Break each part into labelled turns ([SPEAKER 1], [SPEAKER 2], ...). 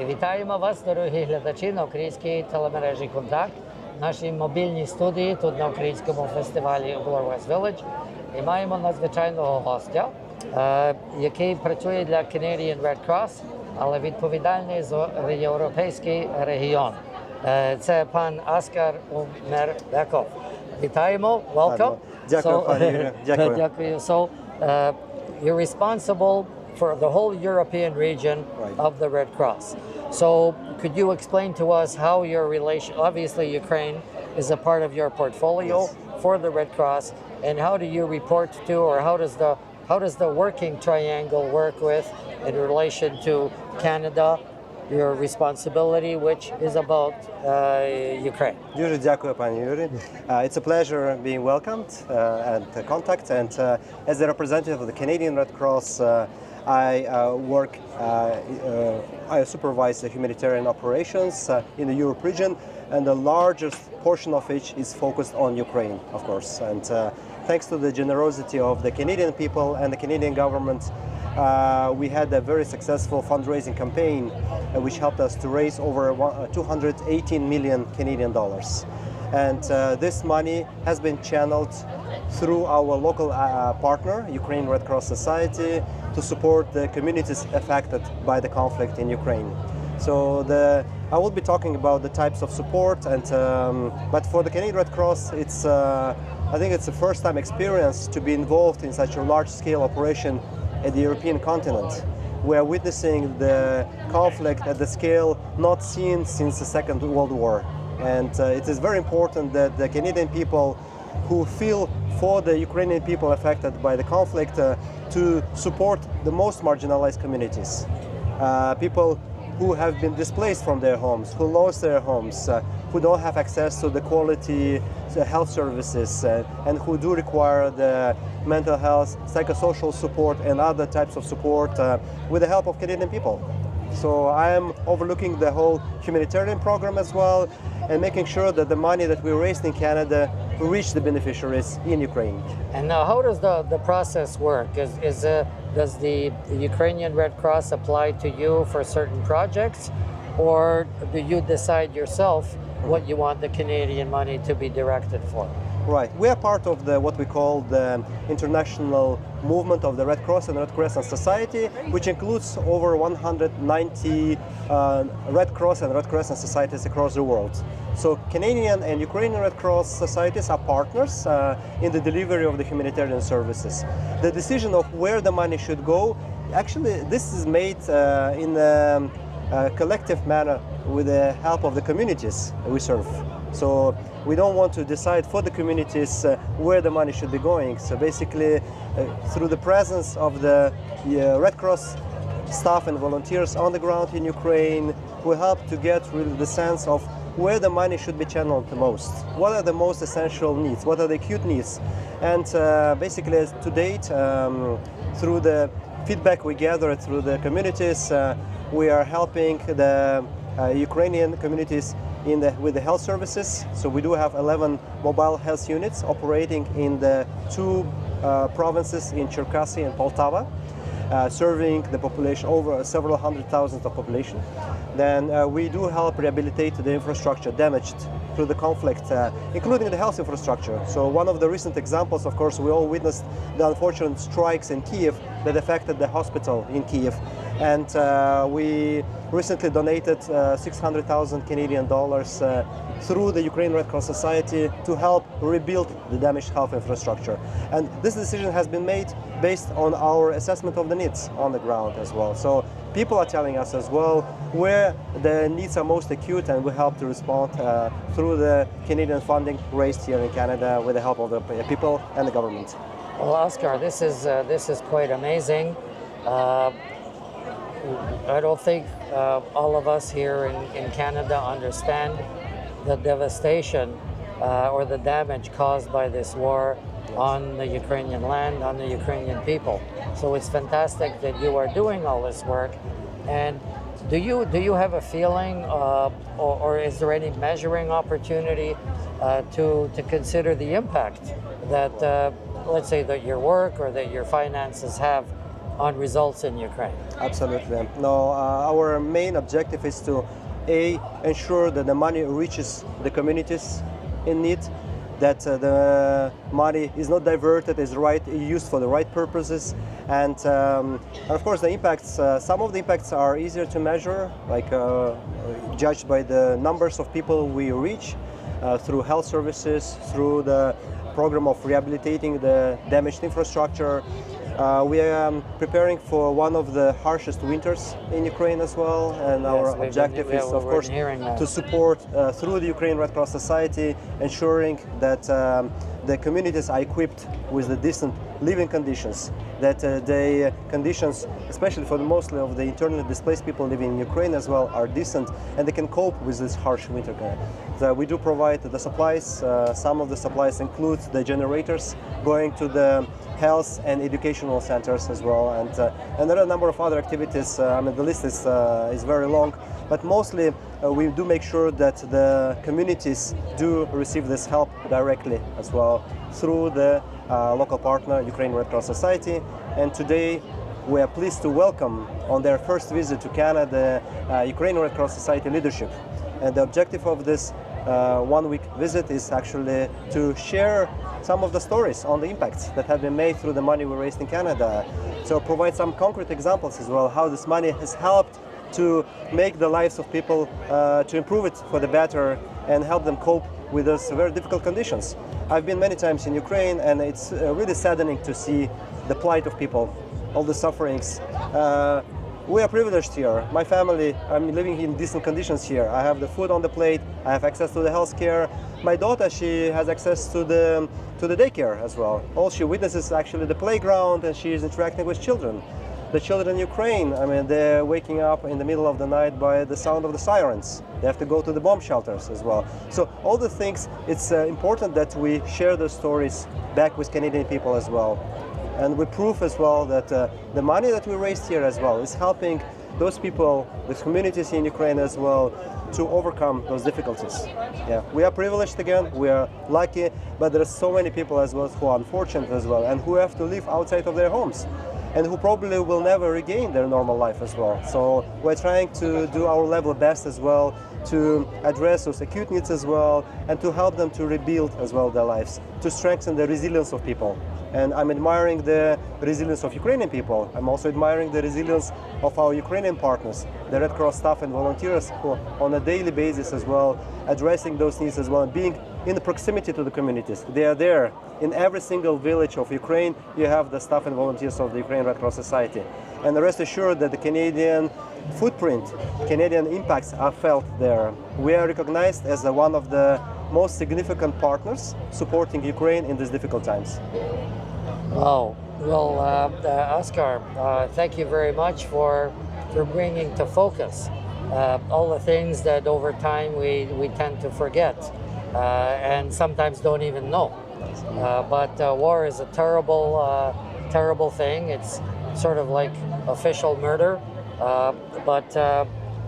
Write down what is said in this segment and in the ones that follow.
[SPEAKER 1] Вітаємо вас, дорогі глядачі, на українській телемережі «Контакт», в нашій мобільній студії тут на українському фестивалі Umarbekov Village. І маємо надзвичайного гостя, який працює для Canadian Red Cross, але відповідальний за європейський регіон. Це пан Askar Umarbekov. Вітаємо, welcome.
[SPEAKER 2] Дякую, пане Юрію. Дякую.
[SPEAKER 1] Дякую. So, you're responsible for the whole European region of the Red Cross. So could you explain to us how your relation, obviously Ukraine is a part of your portfolio for the Red Cross, and how do you report to, or how does the working triangle work with in relation to Canada, your responsibility, which is about Ukraine?
[SPEAKER 2] Дуже дякую, пане Юрій. It's a pleasure being welcomed at KONTAKT, and as a representative of the Canadian Red Cross, I supervise the humanitarian operations in the Europe region, and the largest portion of which is focused on Ukraine, of course. And thanks to the generosity of the Canadian people and the Canadian government, we had a very successful fundraising campaign which helped us to raise over 218 million Canadian dollars. And this money has been channeled through our local partner, Ukrainian Red Cross Society, to support the communities affected by the conflict in Ukraine. So I will be talking about the types of support, and but for the Canadian Red Cross, I think it's a first-time experience to be involved in such a large-scale operation at the European continent. We are witnessing the conflict at the scale not seen since the Second World War. And it is very important that the Canadian people who feel for the Ukrainian people affected by the conflict to support the most marginalized communities. People who have been displaced from their homes, who lost their homes, who don't have access to the quality health services, and who do require the mental health, psychosocial support, and other types of support with the help of Canadian people. So I am overlooking the whole humanitarian program as well, and making sure that the money that we raised in Canada reach the beneficiaries in Ukraine.
[SPEAKER 1] And now, how does the process work? Does the Ukrainian Red Cross apply to you for certain projects, or do you decide yourself what you want the Canadian money to be directed for?
[SPEAKER 2] Right. We are part of what we call the international movement of the Red Cross and Red Crescent Society, which includes over 190 Red Cross and Red Crescent societies across the world. So Canadian and Ukrainian Red Cross societies are partners in the delivery of the humanitarian services. The decision of where the money should go, actually this is made in a collective manner with the help of the communities we serve. So we don't want to decide for the communities where the money should be going. So basically, through the presence of the Red Cross staff and volunteers on the ground in Ukraine, we help to get really the sense of where the money should be channeled the most. What are the most essential needs? What are the acute needs? And basically, to date, through the feedback we gather through the communities, we are helping the Ukrainian communities with the health services. So we do have 11 mobile health units operating in the two provinces in Cherkasy and Poltava, serving the population over several hundred thousand of population. Then we do help rehabilitate the infrastructure damaged through the conflict, including the health infrastructure. So one of the recent examples, of course, we all witnessed the unfortunate strikes in Kiev that affected the hospital in Kiev. And we recently donated 600,000 Canadian dollars through the Ukrainian Red Cross Society to help rebuild the damaged health infrastructure. And this decision has been made based on our assessment of the needs on the ground as well. So people are telling us as well where the needs are most acute, and we help to respond through the Canadian funding raised here in Canada with the help of the people and the government.
[SPEAKER 1] Well, Askar, this is quite amazing. I don't think all of us here in Canada understand the devastation or the damage caused by this war on the Ukrainian land, on the Ukrainian people. So it's fantastic that you are doing all this work. And do you have a feeling, or is there any measuring opportunity to consider the impact that, let's say, that your work or that your finances have on results in Ukraine.
[SPEAKER 2] Absolutely. No, our main objective is to ensure that the money reaches the communities in need, that the money is not diverted, is used for the right purposes, and of course the impacts. Some of the impacts are easier to measure, like judged by the numbers of people we reach through health services, through the program of rehabilitating the damaged infrastructure. We are preparing for one of the harshest winters in Ukraine as well, and our objective is, of course, to support through the Ukrainian Red Cross Society, ensuring that the communities are equipped with the decent living conditions, that the conditions, especially for mostly of the internally displaced people living in Ukraine as well, are decent, and they can cope with this harsh winter. We do provide the supplies. Some of the supplies include the generators going to the health and educational centers as well, and there are a number of other activities. I mean, the list is very long, but mostly we do make sure that the communities do receive this help directly as well through the local partner, Ukrainian Red Cross Society. And today we are pleased to welcome on their first visit to Canada Ukrainian Red Cross Society leadership. And the objective of this one-week visit is actually to share some of the stories on the impacts that have been made through the money we raised in Canada. So provide some concrete examples as well, how this money has helped to make the lives of people, to improve it for the better and help them cope with those very difficult conditions. I've been many times in Ukraine, and it's really saddening to see the plight of people, all the sufferings. We are privileged here. My family, I'm living in decent conditions here. I have the food on the plate, I have access to the health care. My daughter, she has access to the daycare as well. All she witnesses is actually the playground, and she is interacting with children. The children in Ukraine, I mean, they're waking up in the middle of the night by the sound of the sirens. They have to go to the bomb shelters as well. So all the things, it's important that we share those stories back with Canadian people as well. And we prove as well that the money that we raised here as well is helping those people, the communities in Ukraine as well, to overcome those difficulties. Yeah, we are privileged again, we are lucky, but there are so many people as well who are unfortunate as well, and who have to live outside of their homes, and who probably will never regain their normal life as well. So we're trying to do our level best as well to address those acute needs as well, and to help them to rebuild as well their lives, to strengthen the resilience of people. And I'm admiring the resilience of Ukrainian people. I'm also admiring the resilience of our Ukrainian partners, the Red Cross staff and volunteers who on a daily basis as well, addressing those needs as well, and being in the proximity to the communities. They are there. In every single village of Ukraine, you have the staff and volunteers of the Ukrainian Red Cross Society. And rest assured that the Canadian footprint, Canadian impacts are felt there. We are recognized as one of the most significant partners supporting Ukraine in these difficult times.
[SPEAKER 1] Oh, well, Askar, thank you very much for bringing to focus all the things that over time we tend to forget and sometimes don't even know. But war is a terrible thing. It's sort of like official murder. But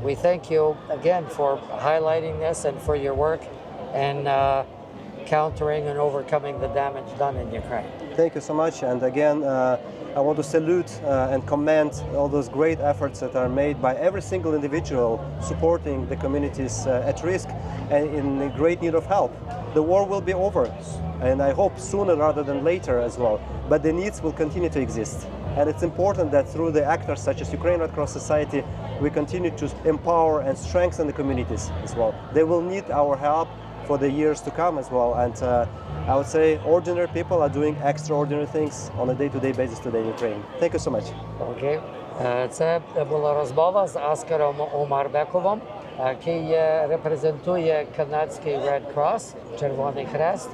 [SPEAKER 1] we thank you again for highlighting this and for your work and countering and overcoming the damage done in Ukraine.
[SPEAKER 2] Thank you so much. And again, I want to salute and commend all those great efforts that are made by every single individual supporting the communities at risk and in great need of help. The war will be over, and I hope sooner rather than later as well, but the needs will continue to exist. And it's important that through the actors such as Ukrainian Red Cross Society, we continue to empower and strengthen the communities as well. They will need our help for the years to come as well. And I would say ordinary people are doing extraordinary things on a day-to-day basis today in Ukraine. Thank you so much.
[SPEAKER 1] Okay. Це була розмова з Аскаром Умарбековим, який репрезентує канадський Red Cross, Червоний Хрест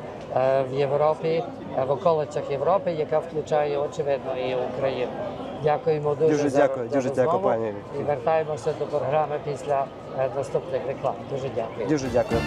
[SPEAKER 1] в Європі, в околицях Європи, яка включає, очевидно, і Україну. Дякуємо дуже за розмову.
[SPEAKER 2] пані.
[SPEAKER 1] І вертаємося до програми після наступних реклам. Дуже дякую.
[SPEAKER 2] Дуже дякую.